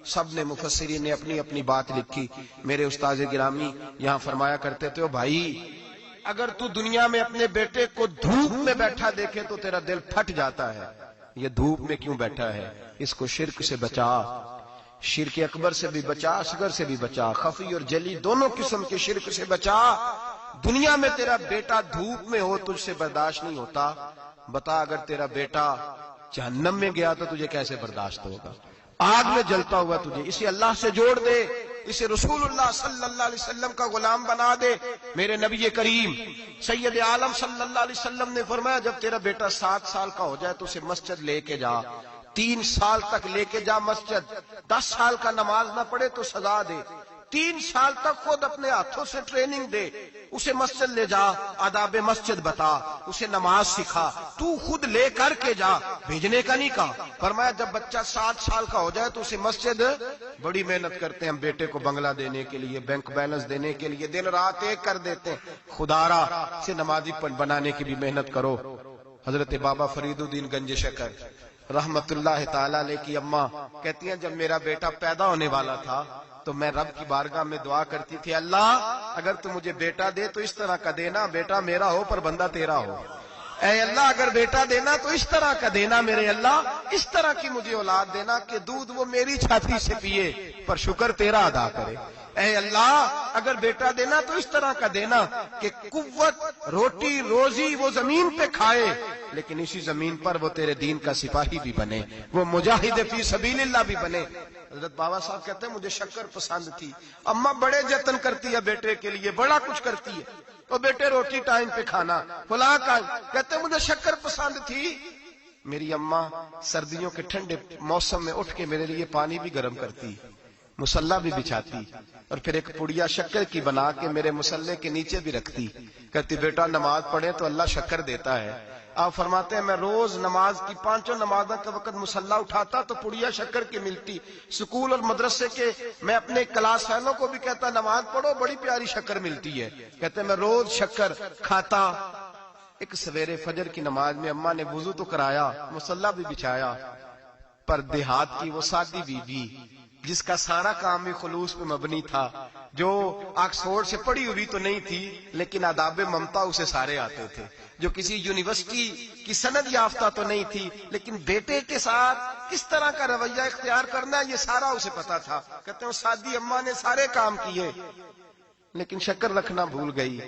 سب نے مفسرین نے اپنی اپنی بات لکھی. میرے استاذ گرامی یہاں فرمایا کرتے تھے، بھائی اگر تو دنیا میں اپنے بیٹے کو دھوپ میں بیٹھا دیکھے تو تیرا دل پھٹ جاتا ہے. یہ دھوپ میں کیوں بیٹھا ہے؟ اس کو شرک سے بچا، شرک اکبر سے بھی بچا، اصغر سے بھی بچا، خفی اور جلی دونوں قسم کے شرک سے بچا. دنیا میں تیرا بیٹا دھوپ میں ہو تجھ سے برداشت نہیں ہوتا، بتا اگر تیرا بیٹا جہنم میں گیا تو تجھے کیسے برداشت ہوگا؟ آگ میں جلتا ہوا تجھے. اسے اللہ سے جوڑ دے، اسے رسول اللہ صلی اللہ علیہ وسلم کا غلام بنا دے. میرے نبی کریم سید عالم صلی اللہ علیہ وسلم نے فرمایا جب تیرا بیٹا 7 سال کا ہو جائے تو اسے مسجد لے کے جا، 3 سال تک لے کے جا مسجد. 10 سال کا نماز نہ پڑھے تو سزا دے. 3 سال تک خود اپنے ہاتھوں سے ٹریننگ دے، اسے مسجد لے جا، آداب مسجد بتا، اسے نماز سکھا، تو خود لے کر کے جا، بھیجنے کا نہیں کہا. فرمایا جب بچہ 7 سال کا ہو جائے تو اسے مسجد، بڑی محنت کرتے ہیں ہم بیٹے کو بنگلہ دینے کے لیے، بینک بیلنس دینے کے لیے، دن رات ایک کر دیتے ہیں. خدارا سے نمازی بنانے کی بھی محنت کرو. حضرت بابا فرید الدین گنج شکر رحمت اللہ تعالی علیہ کی اماں کہتی ہیں جب میرا بیٹا پیدا ہونے والا تھا تو میں رب کی بارگاہ میں دعا کرتی تھی، اللہ اگر تو مجھے بیٹا دے تو اس طرح کا دینا بیٹا میرا ہو پر بندہ تیرا ہو. اے اللہ اگر بیٹا دینا تو اس طرح کا دینا میرے اللہ، اس طرح کی مجھے اولاد دینا کہ دودھ وہ میری چھاتی سے پیے پر شکر تیرا ادا کرے. اے اللہ اگر بیٹا دینا تو اس طرح کا دینا کہ قوت روٹی روزی وہ زمین پہ کھائے لیکن اسی زمین پر وہ تیرے دین کا سپاہی بھی بنے، وہ مجاہد فی سبیل اللہ بھی بنے. حضرت بابا صاحب کہتے ہیں مجھے شکر پسند تھی. اماں بڑے جتن کرتی ہے بیٹے کے لیے، بڑا کچھ کرتی ہے، تو بیٹے روٹی ٹائم پہ کھانا فلاں کا. کہتے ہیں مجھے شکر پسند تھی. میری اماں سردیوں کے ٹھنڈے موسم میں اٹھ کے میرے لیے پانی بھی گرم کرتی، مصلی بھی بچھاتی اور پھر ایک پڑیا شکر کی بنا کے میرے مصلی کے نیچے بھی رکھتی. کہتی بیٹا نماز پڑھے تو اللہ شکر دیتا ہے. آپ فرماتے ہیں میں روز نماز کی 5 نمازوں کے وقت مصلی اٹھاتا تو پڑیا شکر کی ملتی. سکول اور مدرسے کے میں اپنے کلاس فیلوں کو بھی کہتا نماز پڑھو بڑی پیاری شکر ملتی ہے. کہتے ہیں میں روز شکر کھاتا. ایک سویرے فجر کی نماز میں اماں نے وضو تو کرایا، مصلی بھی بچھایا، پر دیہات کی وہ سادی بیوی جس کا سارا کام بھی خلوص پہ مبنی تھا، جو آکسفورڈ سے پڑھی ہوئی تو نہیں تھی لیکن آداب ممتا اسے سارے آتے تھے، جو کسی یونیورسٹی کی سند یافتہ تو نہیں تھی لیکن بیٹے کے ساتھ کس طرح کا رویہ اختیار کرنا ہے یہ سارا اسے پتا تھا. کہتے ہیں سادی اماں نے سارے کام کیے لیکن شکر رکھنا بھول گئی.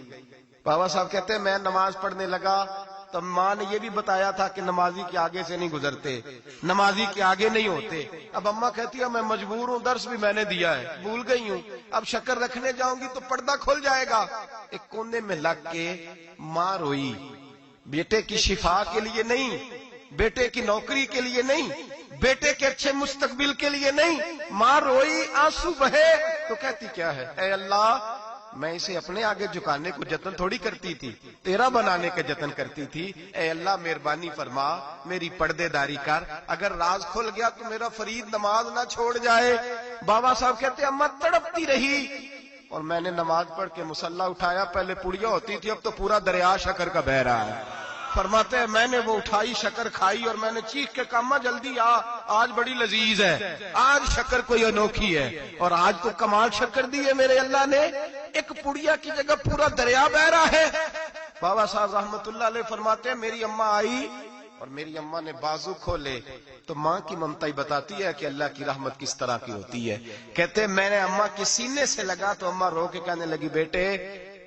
بابا صاحب کہتے ہیں میں نماز پڑھنے لگا تو ماں نے یہ بھی بتایا تھا کہ نمازی کے آگے سے نہیں گزرتے، نمازی کے آگے نہیں ہوتے. اب اماں کہتی ہے میں مجبور ہوں، درس بھی میں نے دیا ہے، بھول گئی ہوں، اب شکر رکھنے جاؤں گی تو پردہ کھل جائے گا. ایک کونے میں لگ کے ماں روئی، بیٹے کی شفا کے لیے نہیں، بیٹے کی نوکری کے لیے نہیں، بیٹے کے اچھے مستقبل کے لیے نہیں. ماں روئی، آنسو بہے تو کہتی کیا ہے، اے اللہ میں اسے اپنے آگے جھکانے کو جتن تھوڑی کرتی تھی، تیرا بنانے کا جتن کرتی تھی. اے اللہ مہربانی فرما میری پردے داری کر، اگر راز کھل گیا تو میرا فرید نماز نہ چھوڑ جائے. بابا صاحب کہتے اماں تڑپتی رہی اور میں نے نماز پڑھ کے مصلی اٹھایا. پہلے پڑیا ہوتی تھی اب تو پورا دریا شکر کا بہ رہا ہے. فرماتے ہیں میں نے وہ اٹھائی شکر کھائی اور میں نے چیخ کے کہا اماں جلدی آ، آج بڑی لذیذ ہے، آج شکر کوئی انوکھی ہے. اور آج تو کمال شکر دی ہے میرے اللہ نے، ایک پڑیا کی جگہ پورا دریا بہ رہا ہے. بابا صاحب رحمت اللہ علیہ فرماتے ہیں میری اماں آئی اور میری اماں نے بازو کھولے تو ماں کی ممتا ہی بتاتی ہے کہ اللہ کی رحمت کس طرح کی ہوتی ہے. کہتے ہیں میں نے اماں کے سینے سے لگا تو اماں رو کے کہنے لگی بیٹے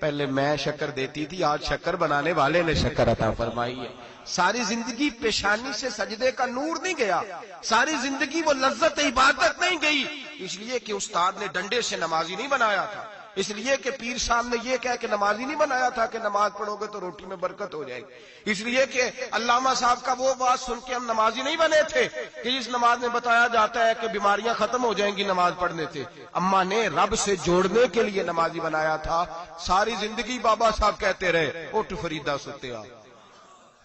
پہلے میں شکر دیتی تھی، آج شکر بنانے والے نے شکر عطا فرمائی ہے. ساری زندگی پیشانی سے سجدے کا نور نہیں گیا، ساری زندگی وہ لذت عبادت نہیں گئی، اس لیے کہ استاد نے ڈنڈے سے نمازی نہیں بنایا تھا، اس لیے کہ پیر صاحب نے یہ کہہ کہ نمازی نہیں بنایا تھا کہ نماز پڑھو گے تو روٹی میں برکت ہو جائے گی، اس لیے کہ علامہ صاحب کا وہ بات سن کے ہم نمازی نہیں بنے تھے کہ اس نماز میں بتایا جاتا ہے کہ بیماریاں ختم ہو جائیں گی نماز پڑھنے سے. اماں نے رب سے جوڑنے کے لیے نمازی بنایا تھا. ساری زندگی بابا صاحب کہتے رہے اٹھ فریدا ستیا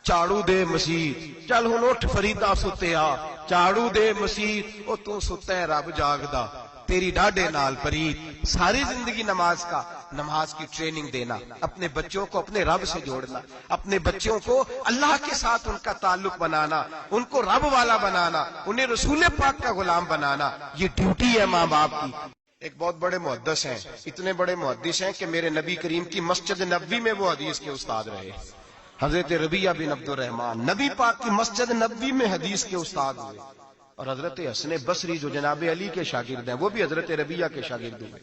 چاڑو دے مسیت، چل ہن اٹھ فریدا ستیا چاڑو دے مسیت، او تو ستا ہے رب جاگدا، تیری ڈاڈے نال پرید، ساری زندگی نماز کا، نماز کی ٹریننگ دینا، اپنے بچوں کو اپنے رب سے جوڑنا، اپنے بچوں کو اللہ کے ساتھ ان کا تعلق بنانا، ان کو رب والا بنانا، انہیں رسول پاک کا غلام بنانا، یہ ڈیوٹی ہے ماں باپ کی۔ ایک بہت بڑے محدث ہیں، اتنے بڑے محدث ہیں کہ میرے نبی کریم کی مسجد نبوی میں وہ حدیث کے استاد رہے، حضرت ربیعہ بن عبد الرحمن نبی پاک کی مسجد نبوی میں حدیث کے استاد ہوئے، اور حضرت حسن بصری جو جناب علی کے شاگرد ہیں وہ بھی حضرت ربیعہ کے شاگرد ہوئے،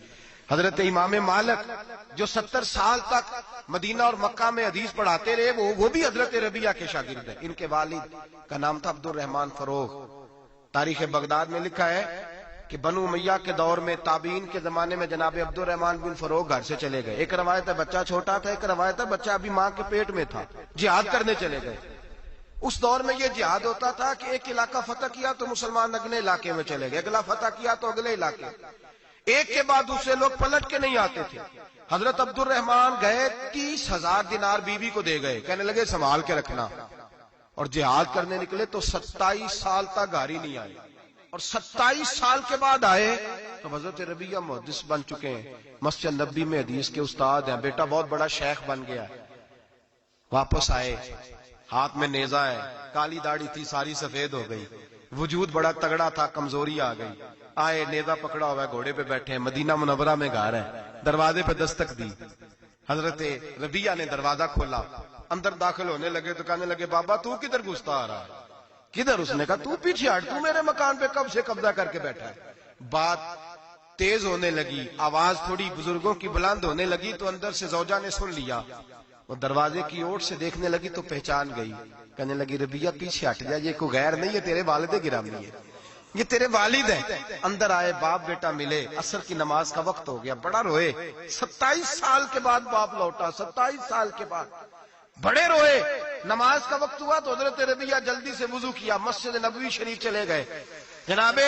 حضرت امام مالک جو 70 سال تک مدینہ اور مکہ میں حدیث پڑھاتے رہے وہ بھی حضرت ربیعہ کے شاگرد ہیں۔ ان کے والد کا نام تھا عبد الرحمن فروغ۔ تاریخ بغداد میں لکھا ہے کہ بنو امیہ کے دور میں تابعین کے زمانے میں جناب عبد الرحمن بن فروغ گھر سے چلے گئے۔ ایک روایت ہے بچہ چھوٹا تھا، ایک روایت ہے بچہ ابھی ماں کے پیٹ میں تھا، جہاد کرنے چلے گئے۔ اس دور میں یہ جہاد ہوتا تھا کہ ایک علاقہ فتح کیا تو مسلمان اگلے علاقے میں چلے گئے، اگلا فتح کیا تو اگلے علاقے، ایک کے بعد دوسرے لوگ پلٹ کے نہیں آتے تھے۔ حضرت عبد الرحمن گئے 30,000 دینار بیوی کو دے گئے، کہنے لگے سنبھال کے رکھنا، اور جہاد کرنے نکلے تو 27 سال تک گھر ہی نہیں آئے، اور 27 سال کے بعد آئے تو حضرت ربیعہ محدث بن چکے ہیں، مسجد نبوی میں حدیث کے استاد ہیں، بیٹا بہت بڑا شیخ بن گیا۔ واپس آئے، ہاتھ میں نیزہ ہے، کالی داڑھی تھی ساری سفید ہو گئی، وجود بڑا تگڑا تھا، کمزوری آ گئی۔ آئے، نیزہ پکڑا ہوا ہے، گھوڑے پہ بیٹھے ہیں، مدینہ منورہ میں گھر ہے، دروازے پہ دستک دی، حضرت ربیعہ نے دروازہ کھولا، اندر داخل ہونے لگے تو کہنے لگے بابا تو کدھر گھستا آ رہا ہے؟ کدھر؟ اس نے کہا تو پیچھے ہٹ، تو میرے مکان پہ کب سے قبضہ کر کے بیٹھا ہے۔ بات تیز ہونے لگی، آواز تھوڑی بزرگوں کی بلند ہونے لگی تو اندر سے زوجہ نے سن لیا، وہ دروازے کی اوٹ سے دیکھنے لگی تو پہچان گئی، کہنے لگی ربیعہ پیچھے ہٹ جا، یہ کوئی غیر نہیں ہے، تیرے والد گرامی ہے، یہ تیرے والد ہیں۔ اندر آئے، باپ بیٹا ملے، عصر کی نماز کا وقت ہو گیا، بڑا روئے، 27 سال کے بعد باپ لوٹا، 27 سال کے بعد بڑے روئے۔ نماز کا وقت ہوا تو حضرت ربیعہ جلدی سے وضو کیا، مسجد نبوی شریف چلے گئے۔ جناب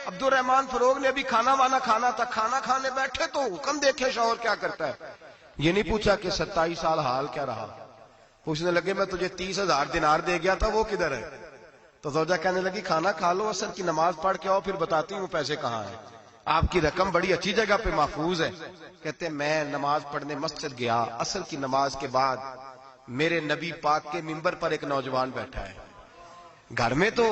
عبد الرحمن فروغ نے ابھی کھانا وانا کھانا تھا، کھانا کھانے بیٹھے تو حکم دیکھے شوہر کیا کرتا ہے، یہ نہیں پوچھا کہ 27 سال حال کیا رہا، پوچھنے لگے میں تجھے 30,000 دینار دے گیا تھا، وہ کدھر ہے؟ تو زوجہ کہنے لگی کھانا کھا لو، عصر کی نماز پڑھ کے آؤ، پھر بتاتی ہوں پیسے کہاں ہیں، آپ کی رقم بڑی اچھی جگہ پہ محفوظ ہے۔ کہتے میں نماز پڑھنے مسجد گیا، عصر کی نماز کے بعد میرے نبی پاک کے منبر پر ایک نوجوان بیٹھا ہے، گھر میں تو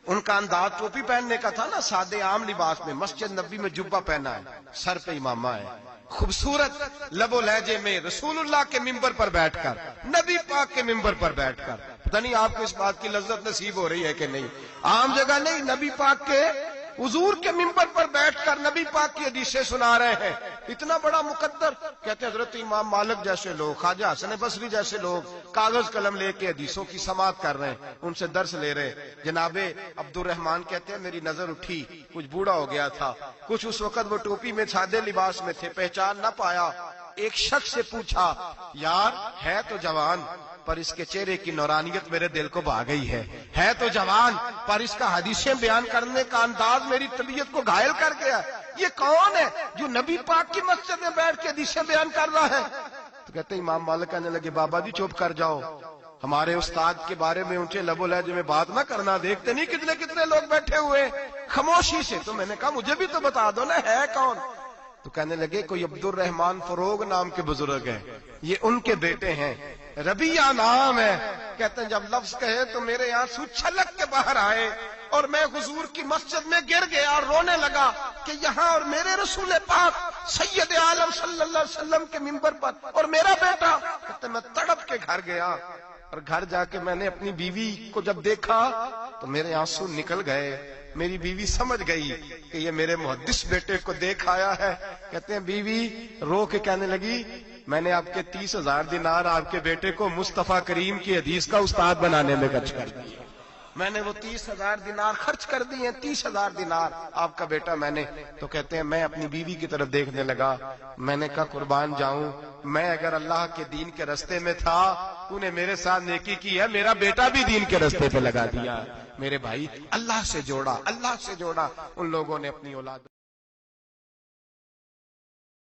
ان کا انداز ٹوپی پہننے کا تھا نا، سادے عام لباس میں، مسجد نبی میں جبہ پہنا ہے، سر پہ امامہ ہے، خوبصورت لب و لہجے میں رسول اللہ کے منبر پر بیٹھ کر، نبی پاک کے منبر پر بیٹھ کر، پتہ نہیں آپ کو اس بات کی لذت نصیب ہو رہی ہے کہ نہیں، عام جگہ نہیں، نبی پاک کے حضور کے منبر پر بیٹھ کر نبی پاک کی حدیثیں سنا رہے ہیں، اتنا بڑا مقدر۔ کہتے ہیں حضرت امام مالک جیسے لوگ، خواجہ حسن بصری جیسے لوگ کاغذ قلم لے کے حدیثوں کی سماعت کر رہے ہیں، ان سے درس لے رہے ہیں۔ جناب عبد الرحمن کہتے ہیں میری نظر اٹھی، کچھ بوڑھا ہو گیا تھا، کچھ اس وقت وہ ٹوپی میں سادے لباس میں تھے، پہچان نہ پایا۔ ایک شخص سے پوچھا یار ہے تو جوان پر اس کے چہرے کی نورانیت میرے دل کو بھا گئی ہے تو جوان پر اس کا حدیثیں بیان کرنے کا انداز میری طبیعت کو گھائل کر گیا، یہ کون ہے جو نبی پاک کی مسجد میں بیٹھ کے حدیثیں بیان کر رہا ہے؟ تو کہتے ہیں امام مالک کہنے لگے بابا جی چپ کر جاؤ، ہمارے استاد کے بارے میں اونچے لب و لہجے میں بات نہ کرنا، دیکھتے نہیں کتنے کتنے لوگ بیٹھے ہوئے خاموشی سے۔ تو میں نے کہا مجھے بھی تو بتا دو نا ہے کون؟ تو کہنے لگے کوئی عبد الرحمن فروغ نام کے بزرگ ہیں، یہ ان کے بیٹے ہیں، ربیعہ نام ہے۔ کہتے ہیں جب لفظ کہے تو میرے آنسو چھلک کے باہر آئے اور میں حضور کی مسجد میں گر گیا اور رونے لگا کہ یہاں اور میرے رسول پاک سید عالم صلی اللہ علیہ وسلم کے منبر پر اور میرا بیٹا۔ کہتے ہیں میں تڑپ کے گھر گیا اور گھر جا کے میں نے اپنی بیوی کو جب دیکھا تو میرے آنسو نکل گئے۔ میری بیوی سمجھ گئی کہ یہ میرے محدث بیٹے کو دیکھ آیا ہے۔ کہتے ہیں بیوی رو کے کہنے لگی میں نے آپ کے 30,000 دینار آپ کے بیٹے کو مصطفیٰ کریم کی حدیث کا استاد بنانے میں خرچ کر دیے، میں نے وہ 30,000 دینار خرچ کر دیے، 30,000 دینار آپ کا بیٹا میں نے۔ تو کہتے ہیں میں اپنی بیوی کی طرف دیکھنے لگا، میں نے کہا قربان جاؤں، میں اگر اللہ کے دین کے رستے میں تھا تو نے میرے ساتھ نیکی کی ہے، میرا بیٹا بھی دین کے رستے پہ لگا دیا۔ میرے بھائی اللہ سے جوڑا ان لوگوں نے اپنی اولاد